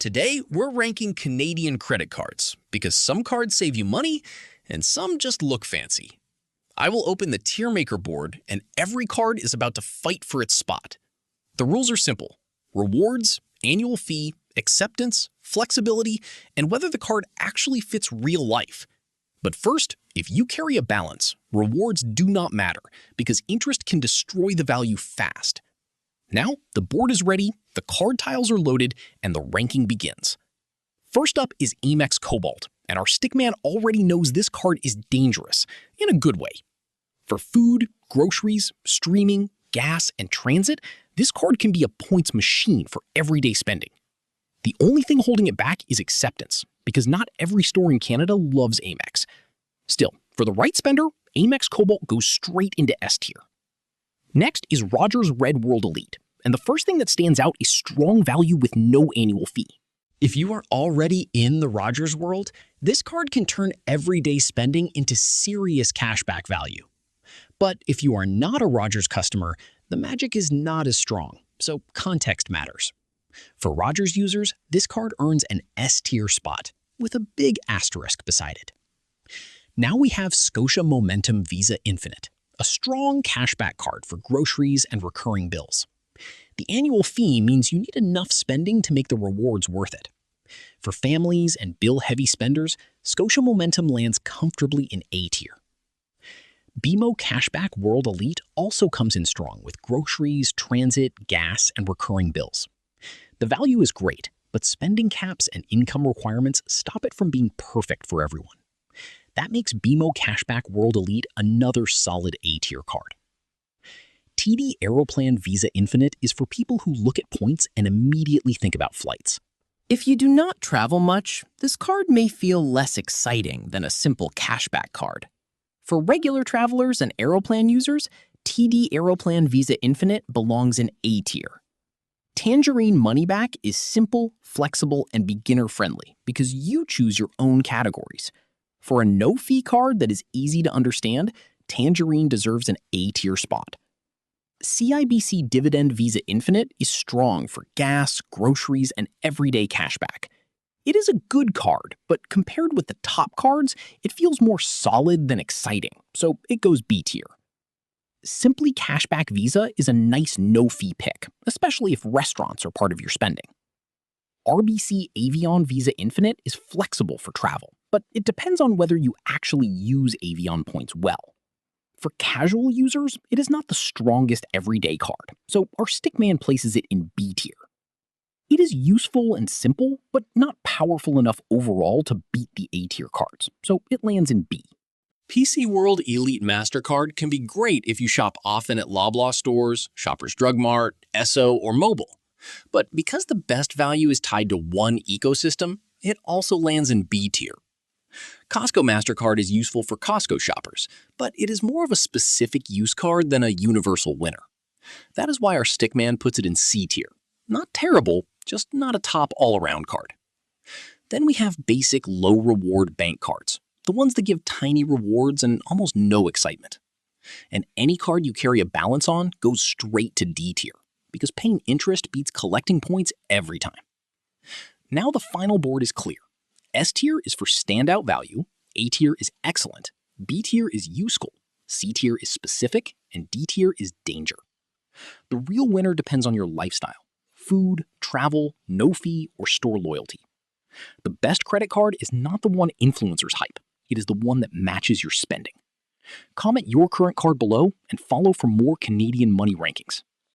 Today, we're ranking Canadian credit cards because some cards save you money and some just look fancy. I will open the tier maker board and every card is about to fight for its spot. The rules are simple: rewards, annual fee, acceptance, flexibility, and whether the card actually fits real life. But first, if you carry a balance, rewards do not matter because interest can destroy the value fast. Now, the board is ready, the card tiles are loaded, and the ranking begins. First up is Amex Cobalt, and our stickman already knows this card is dangerous, in a good way. For food, groceries, streaming, gas, and transit, this card can be a points machine for everyday spending. The only thing holding it back is acceptance, because not every store in Canada loves Amex. Still, for the right spender, Amex Cobalt goes straight into S tier. Next is Rogers Red World Elite, and the first thing that stands out is strong value with no annual fee. If you are already in the Rogers world, this card can turn everyday spending into serious cashback value. But if you are not a Rogers customer, the magic is not as strong, so context matters. For Rogers users, this card earns an S-tier spot, with a big asterisk beside it. Now we have Scotia Momentum Visa Infinite, a strong cashback card for groceries and recurring bills. The annual fee means you need enough spending to make the rewards worth it. For families and bill-heavy spenders, Scotia Momentum lands comfortably in A tier. BMO Cashback World Elite also comes in strong with groceries, transit, gas, and recurring bills. The value is great, but spending caps and income requirements stop it from being perfect for everyone. That makes BMO Cashback World Elite another solid A-tier card. TD Aeroplan Visa Infinite is for people who look at points and immediately think about flights. If you do not travel much, this card may feel less exciting than a simple cashback card. For regular travelers and Aeroplan users, TD Aeroplan Visa Infinite belongs in A tier. Tangerine Moneyback is simple, flexible, and beginner-friendly because you choose your own categories. For a no-fee card that is easy to understand, Tangerine deserves an A-tier spot. CIBC Dividend Visa Infinite is strong for gas, groceries, and everyday cashback. It is a good card, but compared with the top cards, it feels more solid than exciting, so it goes B tier. Simply Cashback Visa is a nice no-fee pick, especially if restaurants are part of your spending. RBC Avion Visa Infinite is flexible for travel, but it depends on whether you actually use Avion points well. For casual users, it is not the strongest everyday card, so our stickman places it in B tier. It is useful and simple, but not powerful enough overall to beat the A-tier cards, so it lands in B. PC World Elite MasterCard can be great if you shop often at Loblaw stores, Shoppers Drug Mart, Esso, or Mobile. But because the best value is tied to one ecosystem, it also lands in B tier. Costco MasterCard is useful for Costco shoppers, but it is more of a specific use card than a universal winner. That is why our stickman puts it in C tier. Not terrible, just not a top all-around card. Then we have basic low-reward bank cards, the ones that give tiny rewards and almost no excitement. And any card you carry a balance on goes straight to D tier, because paying interest beats collecting points every time. Now the final board is clear. S tier is for standout value, A tier is excellent, B tier is useful, C tier is specific, and D tier is danger. The real winner depends on your lifestyle: food, travel, no fee, or store loyalty. The best credit card is not the one influencers hype, it is the one that matches your spending. Comment your current card below and follow for more Canadian money rankings.